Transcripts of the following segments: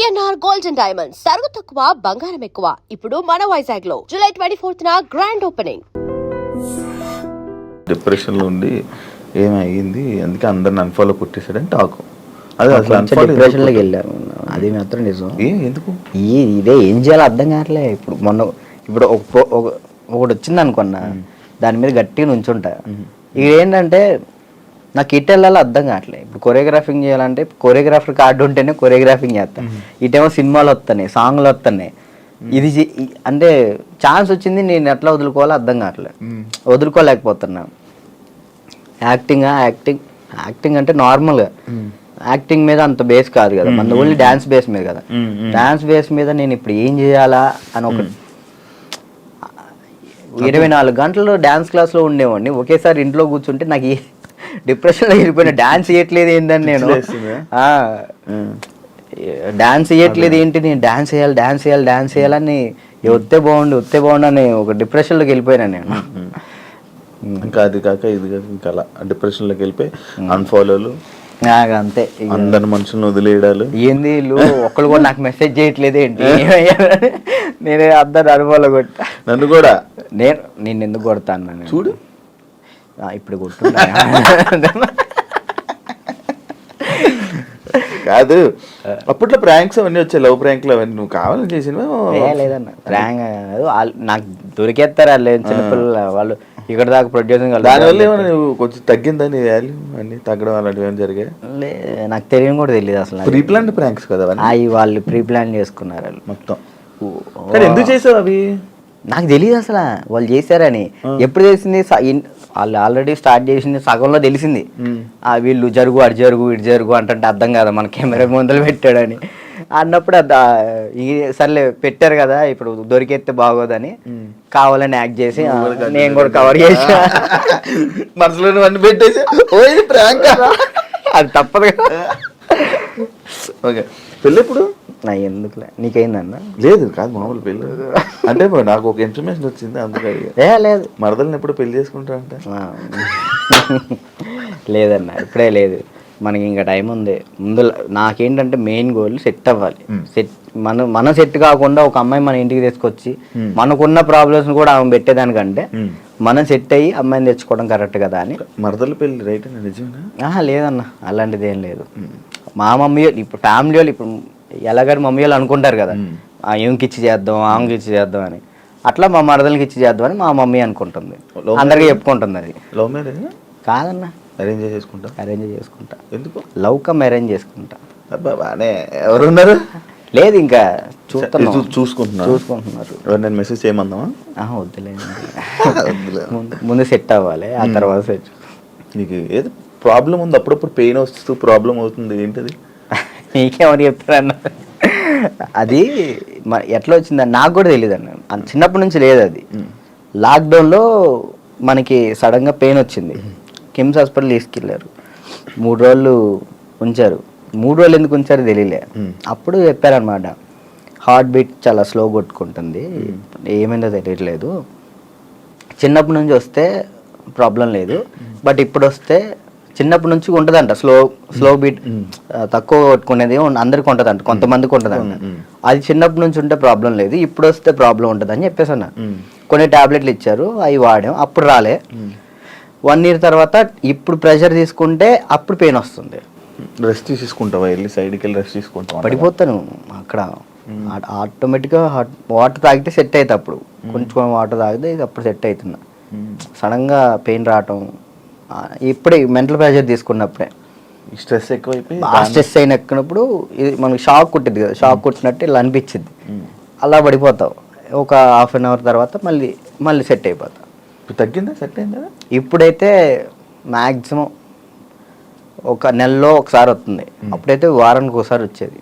PNR gold and diamonds తరుగు తక్కువ బంగారం ఎక్కువ. ఇప్పుడు మన వైజాగ్ లో జూలై 24న గ్రాండ్ ఓపెనింగ్. డిప్రెషన్ లో ఉండి ఏమైంది, అందుకే అందరిని అన్ఫాలో కొట్టేసాడని టాక్. అది అసలు డిప్రెషన్ లోకి వెళ్ళారు, అది మాత్రం నిజం. ఎందుకు ఇదే ఏం చేయాలో అర్థం కావట్లే. ఇప్పుడు ఒకటి వచ్చింది అనుకున్నా, దాని మీద గట్టిగా నుంచుంటా. ఇది ఏంటంటే నాకు ఇటు వెళ్ళాలో అర్థం కావట్లేదు. ఇప్పుడు కొరియోగ్రాఫింగ్ చేయాలంటే కొరియోగ్రాఫర్ కార్డు ఉంటేనే కొరియోగ్రాఫింగ్ చేస్తాను. ఇటేమో సినిమాలు వస్తున్నాయి, సాంగ్లు వస్తున్నాయి. ఇది అంటే ఛాన్స్ వచ్చింది, నేను ఎట్లా వదులుకోవాలో అర్థం కావట్లేదు, వదులుకోలేకపోతున్నా. యాక్టింగ్ అంటే నార్మల్గా యాక్టింగ్ మీద అంత బేస్ కాదు కదా, మన ఓన్లీ డ్యాన్స్ బేస్ మీద కదా. డ్యాన్స్ బేస్ మీద నేను ఇప్పుడు ఏం చేయాలా అని ఒక 24 గంటలు డ్యాన్స్ క్లాస్లో ఉండేవాడిని. ఒకేసారి ఇంట్లో కూర్చుంటే నాకు డిప్రెషన్లో వెళ్ళిపోయిన. డ్యాన్స్ చేయట్లేదు ఏంటని నేను డాన్స్ చేయట్లేదు ఏంటి, నేను డాన్స్ చేయాలని వస్తే బాగుండు అని ఒక డిప్రెషన్లోకి వెళ్ళిపోయినా నేను. ఇంకా అది కాక ఇది కాక ఇంకా అలా డిప్రెషన్లోకి వెళ్ళిపోయి అన్ఫాలోలు, అంతే. అందరి మనుషులను వదిలేయడాలు. ఏంది వీళ్ళు ఒక్కళ్ళు కూడా నాకు మెసేజ్ చేయట్లేదు ఏంటి, నేనే అందరు అనుభవాలు కొట్టా. నన్ను కూడా నేను ఎందుకు కొడతాను చూడు, ఇప్పుడు కొట్టున్నా కాదు. అప్పట్లో ప్రాంక్స్ అవన్నీ వచ్చాయి, లవ్ ప్రాంక్లు అవన్నీ నువ్వు కావాలని చేసినవా? లేదన్న, ప్రాంక్ నాకు దొరికేస్తారు వాళ్ళు, చిన్నపిల్లలు వాళ్ళు. ఇక్కడ దాకా ప్రొడ్యూసింగ్ దానివల్ల ఏమైనా నువ్వు కొంచెం తగ్గిందని వాల్యూ అన్ని తగ్గడం అలాంటివి ఏమైనా జరిగాయి? నాకు తెలియని కూడా తెలియదు అసలు. ప్రీ ప్లాన్ ప్రాంక్స్ కదా అవి, వాళ్ళు ప్రీ ప్లాన్ చేసుకున్నారు వాళ్ళు మొత్తం. ఎందుకు చేసావు అవి? నాకు తెలియదు అసలు వాళ్ళు చేశారని. ఎప్పుడు తెలిసింది, వాళ్ళు ఆల్రెడీ స్టార్ట్ చేసింది సగంలో తెలిసింది. వీళ్ళు జరుగు అటు జరుగు అంటే అర్థం కదా, మన కెమెరా ముందలు పెట్టాడని అన్నప్పుడు సర్లే పెట్టారు కదా, ఇప్పుడు దొరికేస్తే బాగోదని కావాలని యాక్ట్ చేసి నేను కూడా కవర్ చేసా. మనసులో అన్ని పెట్టేసి అది తప్పదు కదా. ఓకే, పెళ్ళి ఎప్పుడు? ఎందుకులే, నీకైందన్న? లేదు కాదు, మామూలు పెళ్ళి అంటే నాకు ఒక ఇన్ఫర్మేషన్ వచ్చింది అందుకే. లేదు, మరదల్ని ఎప్పుడు పెళ్లి చేసుకుంటా అంటే? లేదన్న, ఇప్పుడే లేదు, మనకి ఇంకా టైం ఉంది. ముందు నాకేంటంటే మెయిన్ గోల్ సెట్ అవ్వాలి. మనం సెట్ కాకుండా ఒక అమ్మాయి మన ఇంటికి తీసుకొచ్చి మనకున్న ప్రాబ్లమ్స్ కూడా ఆమె పెట్టేదానికంటే మనం సెట్ అయ్యి అమ్మాయిని తెచ్చుకోవడం కరెక్ట్ కదా అని. మరదల పెళ్ళి రైట్ నిజమేనా? లేదన్న, అలాంటిది ఏం లేదు. మా మమ్మీ ఇప్పుడు ఫ్యామిలీ వాళ్ళు ఇప్పుడు ఎలాగని మమ్మీ వాళ్ళు అనుకుంటారు కదా, ఏమికి ఇచ్చి చేద్దాం, ఆమెకి ఇచ్చి చేద్దాం అని. అట్లా మా మరదలకి ఇచ్చి చేద్దాం అని మా మమ్మీ అనుకుంటుంది, అందరికీ చెప్పుకుంటుంది. అది లవ్ మ్యారేజ్ కాదన్న, అరేంజ్ చేసుకుంటా. ఎందుకు? లవ్ కమ్ అరేంజ్ చేసుకుంటా. బానే ఎవరున్నారు? లేదు, ఇంకా చూసుకుంటున్నారు. నేను మెసేజ్ చేయమందామా? వద్దులేదు, ముందు సెట్ అవ్వాలి, ఆ తర్వాత సెట్. నీకు ఏదో ప్రాబ్లం ఉంది, అప్పుడప్పుడు పెయిన్ వస్తూ ప్రాబ్లం అవుతుంది, ఏంటది? నీకేమని చెప్తారన్న? అది ఎట్లా వచ్చిందని నాకు కూడా తెలియదు అన్న, చిన్నప్పటి నుంచి లేదు అది. లాక్డౌన్లో మనకి సడన్గా పెయిన్ వచ్చింది, కిమ్స్ హాస్పిటల్ తీసుకెళ్ళారు. 3 రోజులు ఉంచారు. 3 రోజులు ఎందుకు ఉంచారో తెలియలే. అప్పుడు చెప్పారనమాట, హార్ట్ బీట్ చాలా స్లో కొట్టుకుంటుంది, ఏమైందో తెలియట్లేదు, చిన్నప్పటి నుంచి వస్తే ప్రాబ్లం లేదు, బట్ ఇప్పుడు వస్తే చిన్నప్పటి నుంచి ఉంటుందంట స్లో బీట్, తక్కువ కొట్టుకునేది అందరికి ఉంటుందంట, కొంతమందికి ఉంటుందంట. అది చిన్నప్పటి నుంచి ఉంటే ప్రాబ్లం లేదు, ఇప్పుడు వస్తే ప్రాబ్లం ఉంటుంది అని చెప్పేసి అన్న. కొన్ని టాబ్లెట్లు ఇచ్చారు, అవి వాడాం, అప్పుడు రాలే. 1 year తర్వాత ఇప్పుడు ప్రెషర్ తీసుకుంటే అప్పుడు పెయిన్ వస్తుంది. రెస్ట్ తీసుకుంటావా? వెళ్ళి సైడ్కి వెళ్ళి రెస్ట్ తీసుకుంటావా? పడిపోతాను అక్కడ, ఆటోమేటిక్గా వాటర్ తాగితే సెట్ అవుతుంది. అప్పుడు కొంచెం వాటర్ తాగితే అప్పుడు సెట్ అవుతున్నా. సడన్గా పెయిన్ రావటం ఇప్పుడే మెంటల్ ప్రెషర్ తీసుకున్నప్పుడే. స్ట్రెస్ ఎక్కువైపోయి స్ట్రెస్ అయినప్పుడు ఇది మనకి షాక్ కుట్టింది కదా, షాక్ కుట్టినట్టు ఇలా అనిపించింది, అలా పడిపోతావు. ఒక 1/2 hour తర్వాత మళ్ళీ సెట్ అయిపోతావు. తగ్గిందా? సెట్ అయిందా? ఇప్పుడైతే మ్యాక్సిమం ఒక నెలలో ఒకసారి వస్తుంది, అప్పుడైతే వారానికి ఒకసారి వచ్చేది.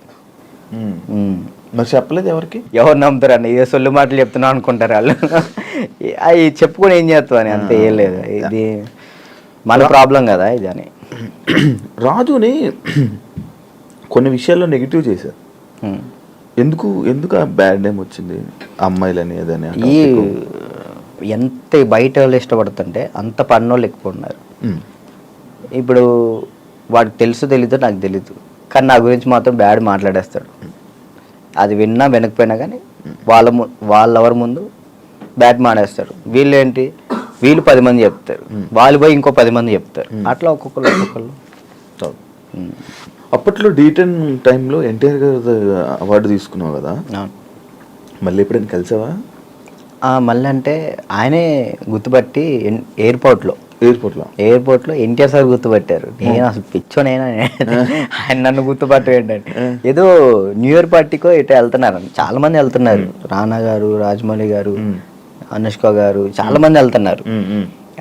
మరి చెప్పలేదు ఎవరికి? ఎవరు నమ్ముతారు అన్న, ఏ సొల్లు మాటలు చెప్తున్నావు అనుకుంటారు వాళ్ళు. అవి చెప్పుకొని ఏం చేస్తావు అని, అంతే, ఏం లేదు, ఇది మన ప్రాబ్లం కదా ఇది అని. రాజుని కొన్ని విషయాల్లో నెగిటివ్ చేశారు. ఎందుకు ఆ బ్యాడ్ నేమ్ వచ్చింది అమ్మాయిలని? ఏదని ఎంత బయట వాళ్ళు ఇష్టపడుతుంటే అంత పన్నోళ్ళు ఎక్కువ ఉన్నారు. ఇప్పుడు వాడికి తెలుసు తెలీదో నాకు తెలీదు, కానీ నా గురించి మాత్రం బ్యాడ్ మాట్లాడేస్తాడు. అది విన్నా వెనకపోయినా కానీ వాళ్ళెవరి ముందు బ్యాట్ మాడేస్తారు. వీళ్ళు 10 మంది చెప్తారు, వాళ్ళు పోయి ఇంకో 10 మంది చెప్తారు, అట్లా ఒక్కొక్కరు. అప్పట్లో D10 టైంలో ఎన్టీఆర్ గారు అవార్డు తీసుకున్నావు కదా, మళ్ళీ ఎప్పుడైనా కలిసావా? మళ్ళీ అంటే ఆయనే గుర్తుపట్టి ఎయిర్పోర్ట్లో ఎన్టీఆర్ సార్ గుర్తుపట్టారు. నేను అసలు పిచ్చోనైనా ఆయన నన్ను గుర్తుపట్టు ఏంటంటే, ఏదో న్యూ ఇయర్ పార్టీకో ఇటు వెళ్తున్నారు, చాలా మంది వెళ్తున్నారు, రానా గారు, రాజమౌళి గారు, అనుష్క గారు, చాలా మంది వెళ్తున్నారు.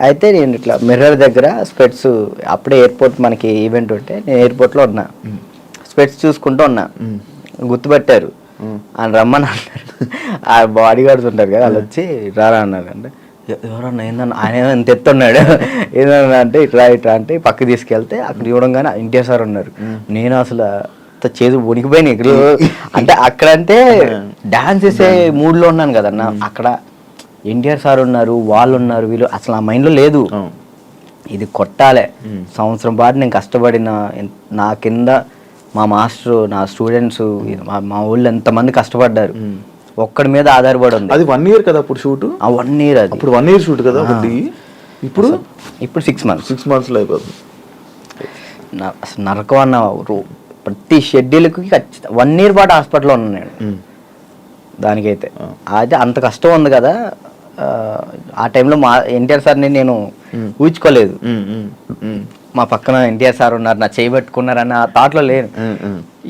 అయితే నేను ఇట్లా మిర్రర్ దగ్గర స్పెట్స్, అప్పుడే ఎయిర్పోర్ట్ మనకి ఈవెంట్ ఉంటే నేను ఎయిర్పోర్ట్లో ఉన్నా, స్పెట్స్ చూసుకుంటూ ఉన్నా, గుర్తుపట్టారు, ఆయన రమ్మని అన్నారు. ఆ బాడీ గార్డ్స్ ఉంటారు కదా, వాళ్ళు వచ్చి రారా అన్నారు. అంటే ఎవరన్నా ఏందన్నా, ఆయన ఎంత ఎత్తున్నాడు, ఏదన్నా అంటే ఇట్లా అంటే పక్కకి తీసుకెళ్తే అక్కడ చూడంగానే ఎన్టీఆర్ సార్ ఉన్నారు. నేను అసలు చేదు వణికిపోయినాయి ఇక్కడ. అంటే అక్కడంటే డాన్స్ చేసే మూడ్లో ఉన్నాను కదన్నా, అక్కడ ఎన్టీఆర్ సార్ ఉన్నారు, వాళ్ళు ఉన్నారు, వీళ్ళు అసలు ఆ మైండ్లో లేదు. ఇది కొట్టాలే, సంవత్సరం పాటు నేను కష్టపడిన, నా కింద మా మాస్టర్, నా స్టూడెంట్స్, మా ఊళ్ళో ఎంతమంది కష్టపడ్డారు, ఒక్కడి మీద ఆధారపడి ఉంది. అది 1 year కదా అప్పుడు షూట్? 1 year. అది అప్పుడు 1 year షూట్ కదా ఒకటి. ఇప్పుడు 6 monthsలో అయిపోతుంది. అసలు నరకం అన్న, ప్రతి షెడ్యూల్కి 1 year పాటు హాస్పిటల్లో ఉన్నాను నేను. దానికైతే అయితే అంత కష్టం ఉంది కదా. ఆ టైంలో మా ఎన్టీఆర్ సార్ని నేను ఊహించుకోలేదు. మా పక్కన ఎన్టీఆర్ సార్ ఉన్నారు, నా చేయబెట్టుకున్నారని ఆ థాట్లో లేను.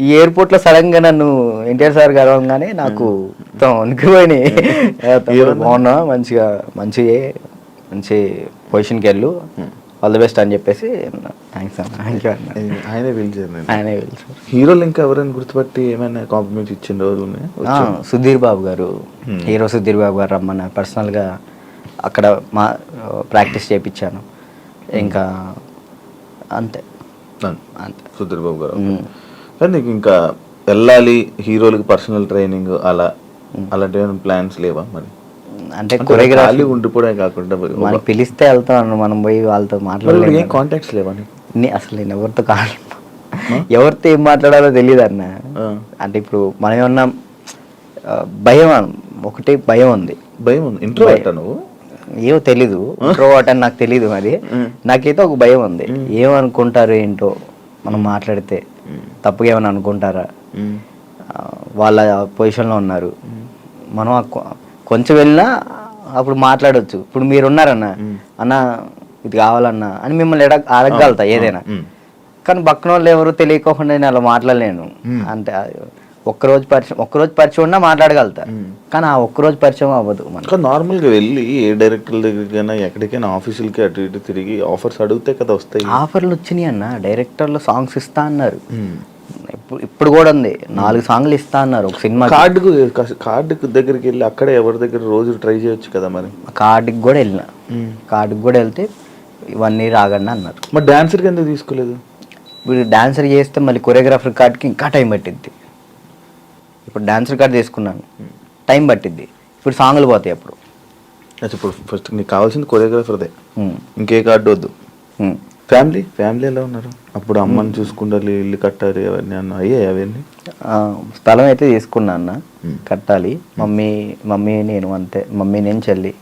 ఈ ఎయిర్పోర్ట్లో సడన్ గా నన్ను ఎన్టీఆర్ సార్ కలవగానే నాకు వణికిపోయినాయి. బాగున్నా, మంచి పొజిషన్కి వెళ్ళు, ఆల్ ది బెస్ట్ అని చెప్పేసి థ్యాంక్స్ అన్న. ఆయనే పిలిచారు. హీరోలు ఇంకా ఎవరైనా గుర్తుపట్టి ఏమైనా కాంప్లిమెంట్స్ ఇచ్చిన రోజులు ఉన్నాయా? సుధీర్ బాబు గారు, హీరో సుధీర్ బాబు గారు రమ్మన్నారు, పర్సనల్గా అక్కడ మా ప్రాక్టీస్ చేయించాను. ఇంకా అంతే. సుధీర్ బాబు గారు. కానీ నీకు ఇంకా వెళ్ళాలి హీరోలకి పర్సనల్ ట్రైనింగ్ అలాంటి ప్లాన్స్ లేవా మరి? అంటే కొరియోగ్రాఫీ ఉండిపోవడం కాకుండా మనకి పిలిస్తే వెళ్తాను, మనం పోయి వాళ్ళతో మాట్లాడలేదు. ఏం కాంటాక్ట్స్ లేవా? అసలు నేను ఎవరితో కాదు, ఎవరితో ఏం మాట్లాడాలో తెలియదు అన్న. అంటే ఇప్పుడు మనం ఏమన్నా భయం, ఒకటి భయం ఉంది. ఇంట్రోవర్ట్ నువ్వు? ఏమో తెలీదు, ఇంట్రోవర్ట్ అని నాకు తెలీదు. మరి నాకైతే ఒక భయం ఉంది, ఏమనుకుంటారు ఏంటో, మనం మాట్లాడితే తప్పుగా ఏమైనా అనుకుంటారా, వాళ్ళ పొజిషన్లో ఉన్నారు, మనం కొంచెం వెళ్ళినా అప్పుడు మాట్లాడవచ్చు. ఇప్పుడు మీరున్నారన్న, అన్న ఇది కావాలన్నా అని మిమ్మల్ని అడగగలుగుతా ఏదైనా. కానీ పక్కన వాళ్ళు ఎవరు తెలియకోకుండా నేను అలా మాట్లాడలేను. అంటే ఒక్కరోజు పరిచయం ఉన్నా మాట్లాడగలుగుతా, కానీ ఆ ఒక్కరోజు పరిచయం అవ్వదు. మనకు నార్మల్గా వెళ్ళి ఏ డైరెక్టర్ దగ్గరికైనా ఎక్కడికైనా ఆఫీసులకి అటు ఇటు తిరిగి ఆఫర్స్ అడిగితే కదా వస్తాయి. ఆఫర్లు వచ్చినాయి అన్న, డైరెక్టర్లు సాంగ్స్ ఇస్తా అన్నారు. ఇప్పుడు కూడా ఉంది, 4 సాంగ్లు ఇస్తా అన్నారు ఒక సినిమా. కార్డుకు దగ్గరికి వెళ్ళి అక్కడ ఎవరి దగ్గర రోజు ట్రై చేయొచ్చు కదా మరి. కార్డుకి కూడా వెళ్ళిన, కార్డుకి కూడా వెళ్తే 1 year ఆగండి అన్నారు. మరి డాన్సర్కి ఎందుకు తీసుకోలేదు? ఇప్పుడు డాన్సర్ చేస్తే మళ్ళీ కొరియోగ్రాఫర్ కార్డ్కి ఇంకా టైం పట్టిద్ది. ఇప్పుడు డాన్సర్ కార్డ్ తీసుకున్నాను, టైం పట్టిద్ది. ఇప్పుడు సాంగ్లు పోతాయి. అప్పుడు ఇప్పుడు ఫస్ట్ నీకు కావాల్సింది కొరియోగ్రాఫర్దే, ఇంకే కార్డు వద్దు. ఫ్యామిలీ ఎలా ఉన్నారు? అప్పుడు అమ్మని చూసుకుంటారు, ఇల్లు కట్టాలి, అవన్నీ అన్న అయ్యాయి అవన్నీ? స్థలం అయితే తీసుకున్నా అన్న, కట్టాలి. మమ్మీ నేను అంతే, మమ్మీ నేను చెల్లి.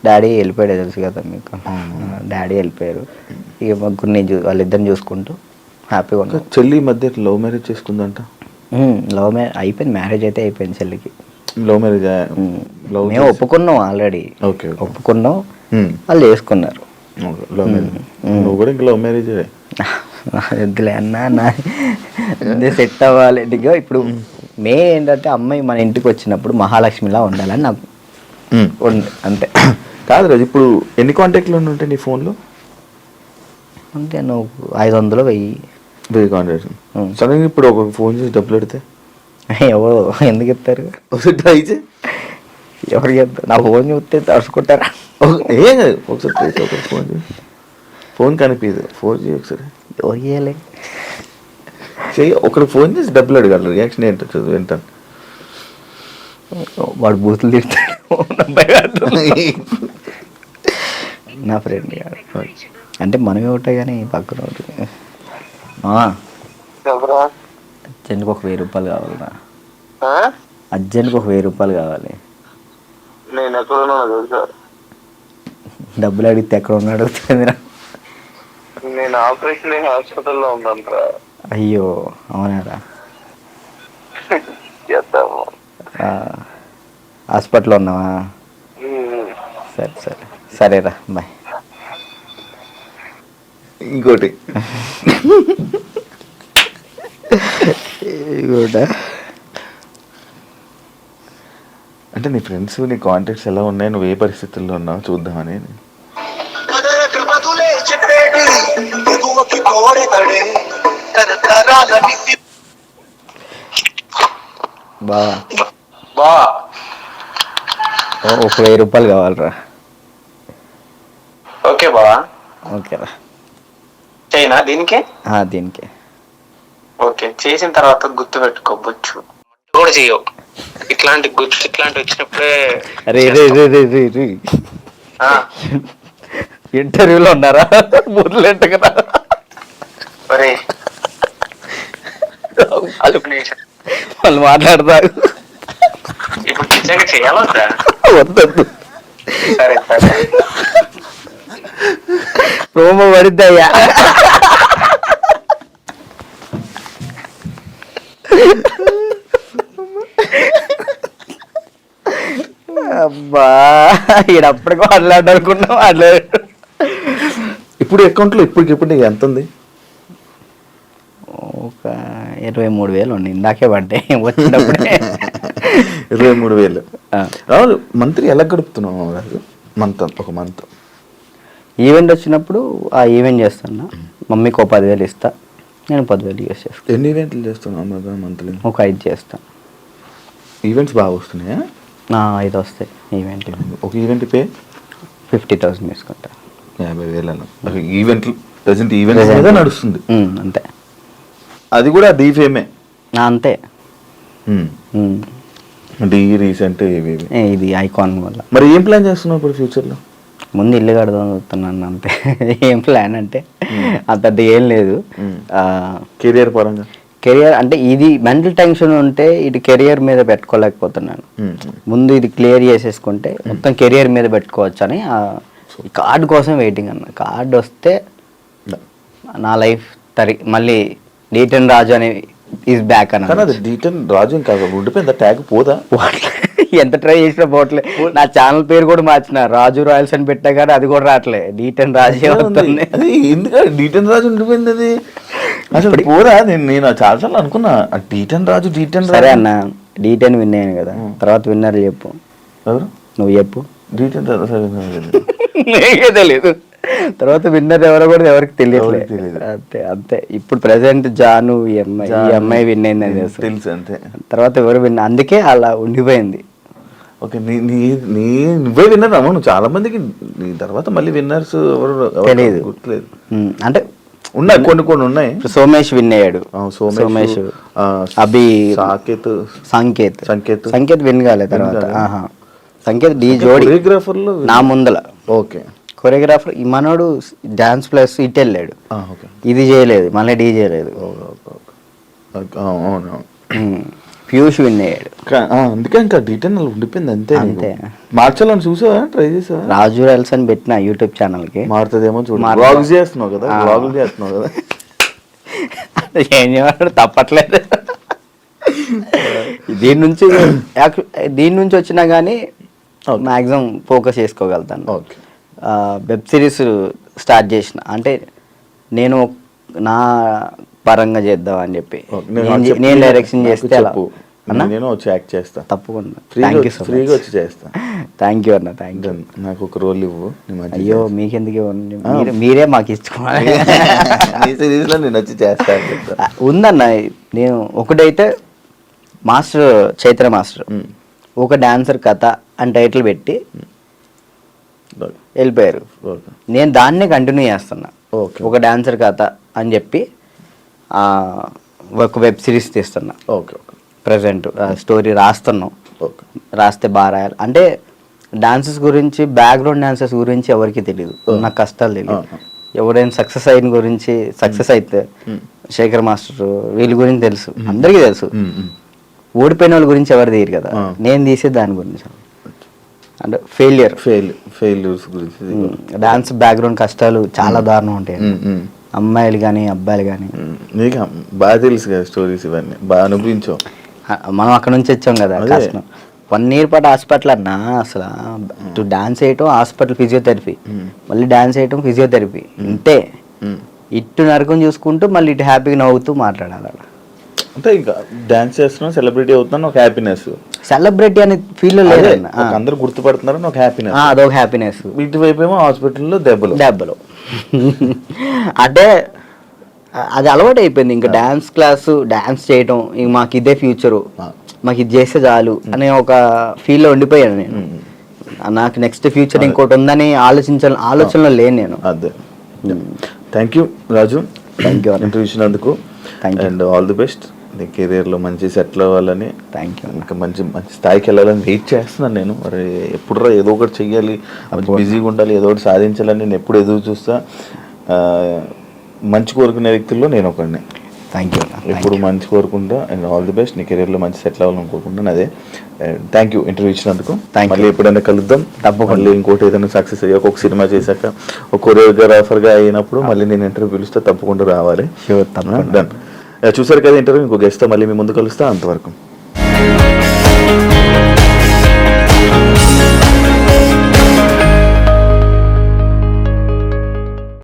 డాడీ వెళ్ళిపోయాడు, తెలుసు కదా మీకు. డాడీ వెళ్ళిపోయారు, ఇక ముగ్గురు వాళ్ళిద్దరిని చూసుకుంటూ హ్యాపీగా ఉన్నా. చెల్లి మధ్య లవ్ మ్యారేజ్ చేసుకుందంట? లవ్ మ్యారేజ్ అయిపోయింది, మ్యారేజ్ అయితే అయిపోయింది చెల్లికి. Love marriage? మేము ఒప్పుకున్నాం ఆల్రెడీ, ఒప్పుకున్నాం, వాళ్ళు చేసుకున్నారు. Love marriage? నువ్వు కూడా ఇంకా లవ్ మ్యారేజ్? వద్దులే అన్న, సెట్ అవ్వాలి. ఇప్పుడు ఏంటంటే అమ్మాయి మన ఇంటికి వచ్చినప్పుడు మహాలక్ష్మిలా ఉండాలని నాకు ఉంది, అంతే. కాదు రాజు, ఇప్పుడు ఎన్ని కాంటాక్ట్లు ఉంటాయి నీ ఫోన్లో? అంటే నువ్వు 500 1000 కాంటాక్ట్స్. సడన్గా ఇప్పుడు ఒక ఫోన్ చేసి డబ్బులు పెడితే ఎవరు ఎందుకు చెప్తారు? ట్రై చేయి, ఎవరు చెప్తారు? నా ఫోన్ చూస్తే తడుచుకుంటారా? ఏం కాదు, ఒకసారి ఫోన్ చేసి, ఫోన్ కనిపించదు, ఫోన్ చేయి ఒకసారి. ఎవరు చేయాలి? చెయ్యి, ఒకరికి ఫోన్ చేసి డబ్బులు అడగాలి, రియాక్షన్ ఏంటో చదువు వింటాను. వాడు బూతులు తిడతాడు నా ఫ్రెండ్. అంటే మనమే ఉంటాయి కానీ పక్కన ఉంటుంది. చెందుకు ఒక 1000 రూపాయలు కావాలన్నా? అర్జెంట్కి ఒక 1000 రూపాయలు కావాలి. నేను ఎక్కడున్నా తెలుసా? డబ్బులు అడిగితే ఎక్కడ ఉన్నాడు అడుగుతుంది. నేను ఆపరేషన్ హాస్పిటల్లో ఉన్నాను. అయ్యో అవునారా? చేద్దాము. హాస్పిటల్లో ఉన్నావా? సరే సరే సరేరా బాయ్. ఇంకోటి కూడా అంటే నీ ఫ్రెండ్స్ నీ కాంటాక్ట్స్ ఎలా ఉన్నాయి, నువ్వు ఏ పరిస్థితుల్లో ఉన్నావు చూద్దామని. బా ఒక 1000 రూపాయలు కావాలరా. ఓకే బావా. ఓకేరా చైనా దీనికి దీనికి. ఓకే చేసిన తర్వాత గుర్తు పెట్టుకోవచ్చు కూడా చెయ్యవు. ఇట్లాంటి వచ్చినప్పుడే ఇంటర్వ్యూలో ఉన్నారా? మొదలెట్టగరా వాళ్ళు మాట్లాడతారు. ఇప్పుడు నిజంగా చేయాలొద్దా? వద్దొద్దు. సరే సరే రోమ పడిద్దయ్యా. అబ్బా ఈడప్పటికో మాట్లాడనుకున్నాం. మాట్లాడు. ఇప్పుడు అకౌంట్లో ఇప్పటికిప్పుడు నీకు ఎంత ఉంది? ఒక 23,000 ఉంది. ఇందాకే పడ్డాయి వచ్చినప్పుడే. 23,000. రావు మంత్లీ ఎలా గడుపుతున్నావు మంత్? ఒక మంత్ ఈవెంట్ వచ్చినప్పుడు ఆ ఈవెంట్ చేస్తున్నా. మమ్మీకి ఒక 10,000 ఇస్తా, నేను 10,000 యూస్ చేస్తాను. ఎన్ని ఈవెంట్లు చేస్తున్నావు మంత్లీ? ఒక 5 చేస్తాను. ఈవెంట్స్ బాగా వస్తున్నాయా? 5 వస్తాయి ఈవెంట్. ఒక ఈవెంట్ పే 50,000 తీసుకుంటా. 50,000 ఈవెంట్లు ప్రజెంట్ ఈవెంట్స్ మీద నడుస్తుంది అంతే. అది కూడా డీ ఫేమే అంతే. డీ రీసెంట్ ఇది ఐకాన్ వల్ల. మరి ఏం ప్లాన్ చేస్తున్నావు ఇప్పుడు ఫ్యూచర్లో? ముందు ఇల్లు కడదాం చూస్తున్నాను అంతే. ఏం ప్లాన్ అంటే అంత ఏం లేదు. కెరియర్ పరంగా కెరియర్ అంటే ఇది మెంటల్ టెన్షన్ ఉంటే ఇటు కెరియర్ మీద పెట్టుకోలేకపోతున్నాను. ముందు ఇది క్లియర్ చేసేసుకుంటే మొత్తం కెరియర్ మీద పెట్టుకోవచ్చు అని కార్డు కోసం వెయిటింగ్ అన్న. కార్డు వస్తే నా లైఫ్ మళ్ళీ డీటెన్ రాజు అని ఈజ్ బ్యాక్ అన్న. డీటెన్ రాజు ఇంకా ఉండిపోయింది ట్యాగ్ పోదా? ఎంత ట్రై చేసినా పోవట్లే. నా ఛానల్ పేరు కూడా మార్చిన, రాజు రాయల్స్ అని పెట్టా కానీ అది కూడా రావట్లే. డీటెన్ రాజు ఎందుకంటే డీటెన్ రాజు ఉండిపోయింది. అది అసలు పోదా? నేను చాలాసార్లు అనుకున్నా డీటెన్ రాజు. సరే అన్న, డీటెన్ విన్ అయ్యాను కదా, తర్వాత విన్నర్ చెప్పు. ఎవరు? నువ్వు చెప్పు. డీటెన్ నీకే తెలియదు. తర్వాత విన్నర్ ఎవరో కూడా ఎవరికి తెలియట్లేదు. అంతే అంతే. ఇప్పుడు ప్రెసెంట్ జాను ఈ అమ్మాయి విన్ అయిందని తెలుసు అంతే. తర్వాత ఎవరు విన్, అందుకే అలా ఉండిపోయింది. ఓకే నువ్వే విన్నర్ అమ్మా. నువ్వు చాలా మందికి నీ తర్వాత మళ్ళీ విన్నర్స్ ఎవరు తెలియదు, గుర్తులేదు. అంటే ఉన్నాయి కొన్ని ఉన్నాయి. సోమేష్ విన్ అయ్యాడు. సోమేష్, అభి, సంకేత్ విన్ కాలేదు. తర్వాత సంకేత్ డీ జోడి నా ముందల. ఓకే కొరియోగ్రాఫర్ ఈ మనోడు డాన్స్ ప్లస్ ఇటు వెళ్ళాడు. ఇది చేయలేదు, మళ్ళీ డీ చేయలేదు. పీయూష్ విన్ అయ్యాడు. అందుకే ఇంకా డీటెయిల్ ఉండిపోయింది అంతే. అంతే మార్చాలని చూసావా? ట్రై చేసావా? రాజు రైల్స్ అని పెట్టిన యూట్యూబ్ ఛానల్ కి. మారుతుందేమో చూడు. వ్లాగ్స్ చేస్తున్నావు కదా, వ్లాగులు చేస్తున్నావు కదా. ఏం చేయమంటాడు, తప్పట్లేదు. దీని నుంచి వచ్చినా కానీ మ్యాక్సిమం ఫోకస్ చేసుకోగలుగుతాను. ఓకే. వెబ్ సిరీస్ స్టార్ట్ చేసిన, అంటే నేను నా పరంగా చేద్దాం అని చెప్పి నేను డైరెక్షన్ చేస్తే నేను వచ్చి యాక్ట్ చేస్తా తప్పకుండా. ఫ్రీగా వచ్చి చేస్తా. థ్యాంక్ యూ అన్న, థ్యాంక్ యూ. నాకు ఒక రోల్ ఇవ్వు. అయ్యో మీకెందుకు, మీరే మాకు ఇచ్చుకోవాలి. నేను వచ్చి చేస్తా. ఉందన్న, నేను ఒకటైతే మాస్టర్ చైత్ర మాస్టర్ ఒక డాన్సర్ కథ అని టైటిల్ పెట్టి వెళ్ళిపోయారు. నేను దాన్నే కంటిన్యూ చేస్తున్నా. ఒక డాన్సర్ కథ అని చెప్పి ఒక వెబ్ సిరీస్ తీస్తున్నా. ప్రజెంట్ స్టోరీ రాస్తున్నాం. రాస్తే బాగా రాయాలి. అంటే డాన్సెస్ గురించి, బ్యాక్గ్రౌండ్ డాన్సెస్ గురించి ఎవరికి తెలియదు, నాకు కష్టాలు తెలియదు. ఎవరైనా సక్సెస్ అయిన గురించి, సక్సెస్ అయితే శేఖర్ మాస్టర్ వీళ్ళ గురించి తెలుసు, అందరికీ తెలుసు. ఓడిపోయిన వాళ్ళ గురించి ఎవరు తీయరు కదా, నేను తీసే దాని గురించి అంటే ఫెయిల్యూర్స్ గురించి. డాన్స్ బ్యాక్గ్రౌండ్ కష్టాలు చాలా దారుణం ఉంటాయి, అమ్మాయిలు కానీ అబ్బాయిలు కానీ. నీకు బాగా తెలుసు కదా స్టోరీస్, ఇవన్నీ బాగా అనుభవించావు. మనం అక్కడ నుంచి వచ్చాం కదా, కష్టం. 1 year పాటు హాస్పిటల్ అన్నా, అసలు ఇటు డాన్స్ వేయటం హాస్పిటల్ ఫిజియోథెరపీ, మళ్ళీ డాన్స్ వేయటం ఫిజియోథెరపీ, ఇంతే. ఇటు నరకం చూసుకుంటూ మళ్ళీ ఇటు హ్యాపీగా నవ్వుతూ మాట్లాడాలి. అంటే ఇంకా డాన్స్ చేస్తున్నావు, సెలబ్రిటీ అవుతున్నాను, ఒక హ్యాపీనెస్. సెలబ్రిటీ అనే ఫీల్ లేదు, అందరూ గుర్తుపడుతున్నారని ఒక హ్యాపీనెస్, అదొక హ్యాపీనెస్. ఇటువైపు ఏమో హాస్పిటల్లో దెబ్బలు అంటే అది అలవాటు అయిపోయింది. ఇంకా డాన్స్ క్లాసు, డాన్స్ చేయటం, ఇంక మాకు ఇదే ఫ్యూచరు, మాకు ఇది చేస్తే చాలు అనే ఒక ఫీల్లో ఉండిపోయాను నేను. నాకు నెక్స్ట్ ఫ్యూచర్ ఇంకోటి ఉందని ఆలోచనలో లేను నేను. అదే. Thank you Raju, thank you interview ఇచ్చినందుకు, అండ్ ఆల్ ది బెస్ట్. నీ కెరీర్లో మంచి సెటిల్ అవ్వాలని, థ్యాంక్ యూ. ఇంకా మంచి స్థాయికి వెళ్ళాలని వెయిట్ చేస్తున్నాను నేను. మరి ఎప్పుడు ఏదో ఒకటి చెయ్యాలి, బిజీగా ఉండాలి, ఏదో ఒకటి సాధించాలని నేను ఎప్పుడు ఎదురు చూస్తా. మంచి కోరుకునే వ్యక్తుల్లో నేను ఒకడిని. Thank you. ఎప్పుడు మంచి కోరుకుంటా, అండ్ ఆల్ ది బెస్ట్. నీ కెరీర్లో మంచి సెటిల్ అవ్వాలని కోరుకుంటాను. అదే, థ్యాంక్ యూ ఇంటర్వ్యూ ఇచ్చినందుకు. మళ్ళీ ఎప్పుడైనా కలుద్దాం తప్పకుండా. మళ్ళీ ఇంకోటి ఏదైనా సక్సెస్ అయ్యాక, ఒక సినిమా చేశాక, ఒక కొరియోగ్రాఫర్గా అయినప్పుడు మళ్ళీ నేను ఇంటర్వ్యూ పిలుస్తే తప్పకుండా రావాలి. షూర్, తప్పకుండా. డన్. చూసారు కదా ఇంటర్వ్యూ. ఇంకో గెస్ట్తో మళ్ళీ మీ ముందు కలుస్తా. అంతవరకు